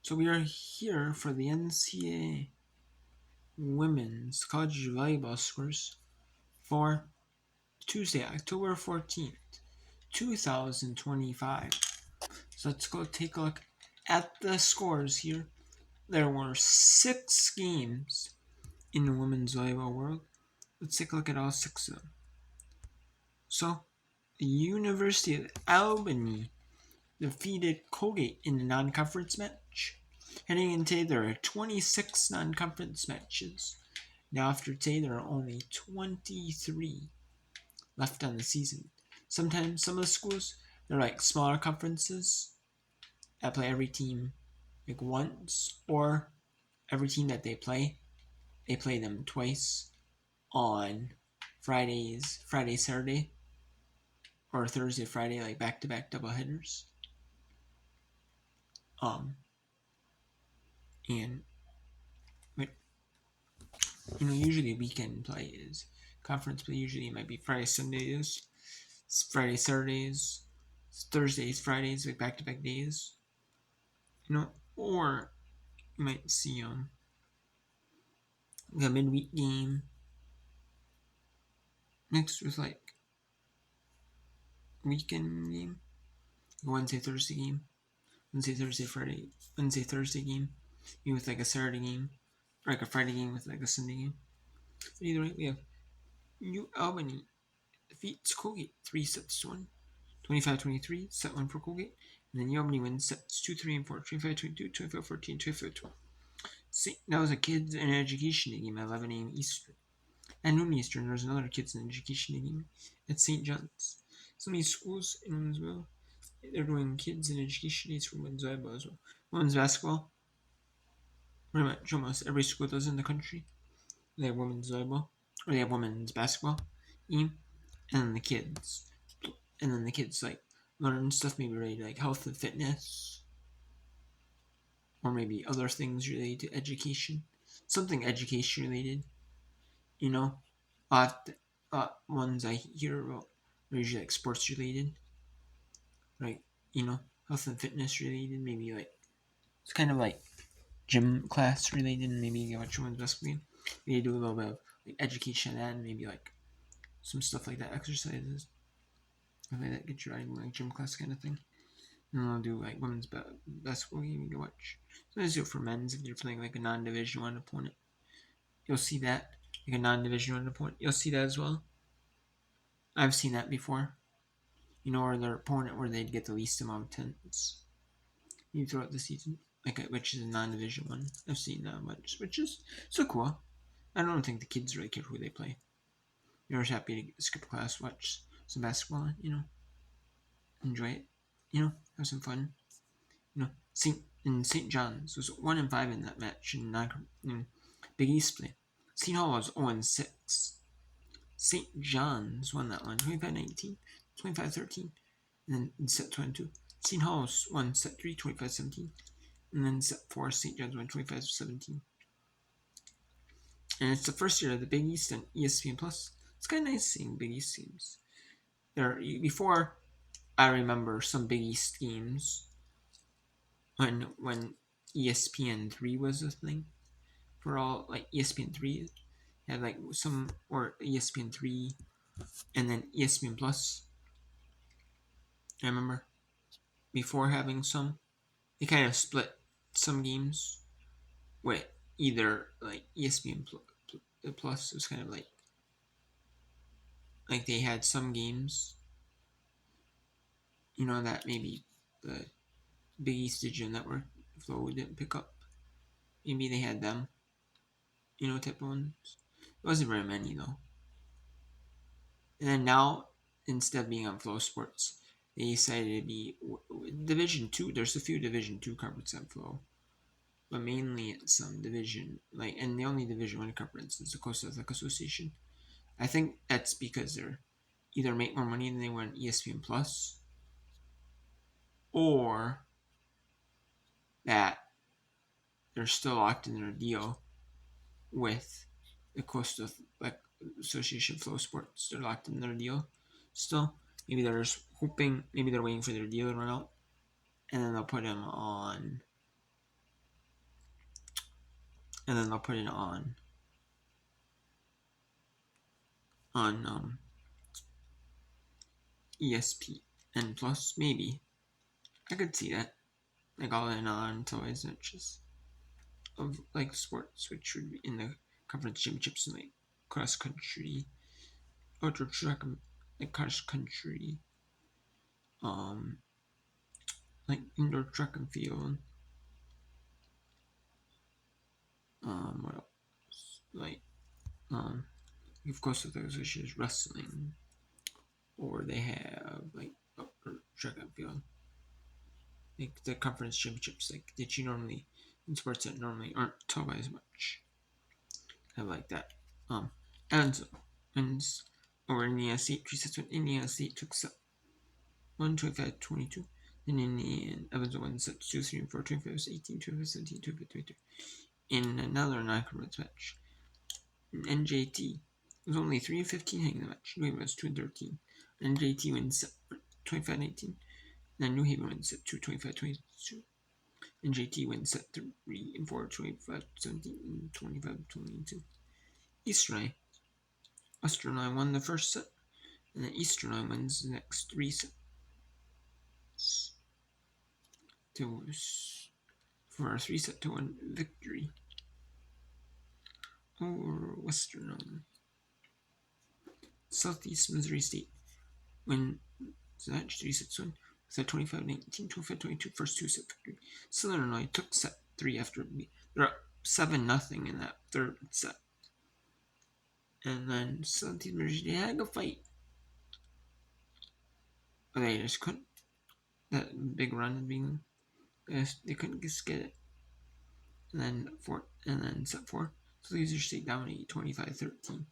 So we are here for the NCAA Women's College Volleyball scores for Tuesday, October 14th, 2025. So let's go take a look at the scores here. There were 6 games in the women's volleyball world. Let's take a look at all 6 of them. So, the University of Albany defeated Colgate in the non-conference match. Heading into today, there are 26 non-conference matches. Now after today, there are only 23 left on the season. Sometimes some of the schools, they're like smaller conferences that play every team like once, or every team that they play them twice on Friday, Saturday, or Thursday, Friday, like back-to-back double headers. And usually weekend play is conference play. Usually it might be Friday, Sundays, Friday, Saturdays, Thursdays, Fridays, like back-to-back days. Or you might see a midweek game mixed with like weekend game, Wednesday, Thursday game, Wednesday, Thursday, Friday, Wednesday, Thursday game, maybe with like a Saturday game, or like a Friday game with like a Sunday game. But either way, we have New Albany defeats Colgate 3-1, 25-23, set 1 for Colgate, and then New Albany wins sets 2, 3, and 4, 25-22, 25-14, 25-12. That was a kids and education game at 11 a.m. Eastern. At noon Eastern, there's another kids and education game at St. John's. Some of these schools in women's well, they're doing kids and education days for women's volleyball as well. Women's basketball, pretty much almost every school does in the country. They have women's volleyball, or they have women's basketball team, and then the kids, like learn stuff maybe related to like health and fitness, or maybe other things related to education, something education related. Ones I hear about are usually like sports related, like health and fitness related. Maybe like it's kind of like gym class related. Maybe you watch women's basketball. Maybe do a little bit of like education and maybe like some stuff like that, exercises, stuff like that, get you riding like gym class kind of thing. And then I'll do like women's basketball game you can watch. So this is for men's if you're playing like a non-division 1 opponent. You'll see that. Like a non-division 1 opponent. You'll see that as well. I've seen that before. Or their opponent where they'd get the least amount of attempts throughout the season. Which is a non-division 1. I've seen that much, which is so cool. I don't think the kids really care who they play. You're just happy to skip class, watch some basketball, enjoy it, have some fun. St. John's was 1-5 in that match in Big East play. St. Hall was 0-6. St. John's won that one, 25-19, 25-13, and then in set 22. St. Hall won set 3, 25-17, and then set 4, St. John's won 25-17. And it's the first year of the Big East and ESPN Plus. It's kind of nice seeing Big East teams. Before, I remember some Big East games when ESPN 3 was a thing. For all, like, ESPN 3 had, like, some, or ESPN 3, and then ESPN Plus. I remember before having some, they kind of split some games with either, like, ESPN Plus. It was kind of like they had some games, that maybe the Big East Digital Network Flow didn't pick up. Maybe they had them, type of ones. It wasn't very many though. And then now, instead of being on Flow Sports, they decided to be Division 2. There's a few Division 2 conferences on Flow, but mainly it's some Division, and the only Division 1 conference is the Coastal Athletic Association. I think that's because they're either make more money than they were on ESPN Plus, or that they're still locked in their deal with the Coastal Association Flow Sports. They're locked in their deal still. Maybe they're just hoping, maybe they're waiting for their deal to run out, and then they'll put them on and then they'll put it on ESPN Plus. Maybe I could see that, like all in on toys matches of like sports, which would be in the conference championships and like cross country, ultra track, like cross country, um, like indoor track and field, what else? Like of course, with those which is wrestling, or they have like track and field, like the conference championships, like that you normally in sports that normally aren't taught by as much. I like that. Alonso wins over Indiana State. 3 sets when Indiana State took set 1, 25-22. Then Indiana Evans won sets 2, 3, and 4, 25-18, 25-17, 25-23. In another non-conference match, in NJT, it was only 3-15 hanging the match. New Haven was 2-13. NJT wins set 25-18. Then New Haven wins set 2, 25-22. NJT wins set 3 and 4, 25-17, and 25-22. Eastern Western Line won the first set, and then Eastern Line wins the next 3 sets for a 3-set-1 victory over Western Line. Southeast Missouri State win the match 3-6-1 with a 25-19, 25-22 first 2-set victory. Southern Illinois took set 3 after they're up 7-0 in that third set. And then Southeast Missouri State had a fight, but they just couldn't. That big run of being, they couldn't just get it. And then set 4, Southeast Missouri State dominated 25-13.